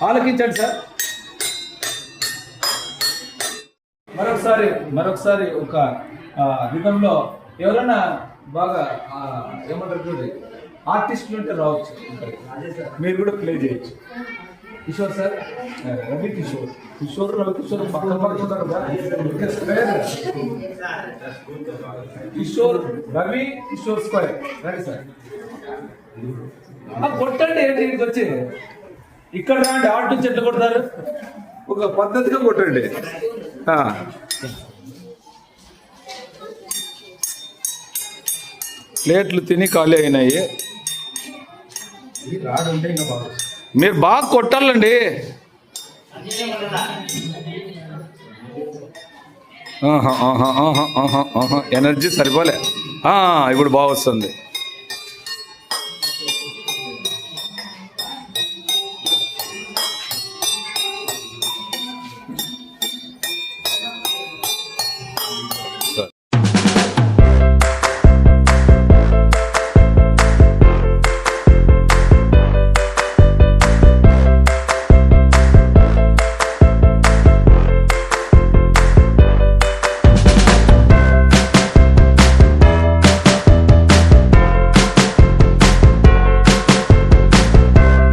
ఆలకించండి సార్. మరొకసారి ఒక విధంలో ఎవరైనా బాగా ఏమంటారు చూడండి, ఆర్టిస్టులు ఉంటే రావచ్చు, మీరు కూడా ప్లే చేయొచ్చు. కిషోర్ సార్, రవి కిషోర్, రవి కిషోర్ పక్కన పడుతున్నారు కదా, కిషోర్ రవి కిషోర్ స్క్వేర్. రండి సార్, కొట్టండి. ఏంటి వచ్చి ఇక్కడ రాండి, ఆర్ట్ నుంచి ఎట్లా కొడతారు, ఒక పద్ధతిగా కొట్టండి. ప్లేట్లు తిని ఖాళీ అయినాయి. మీరు బాగా కొట్టాలండి. ఎనర్జీ సరిపోలే, ఇప్పుడు బాగా వస్తుంది.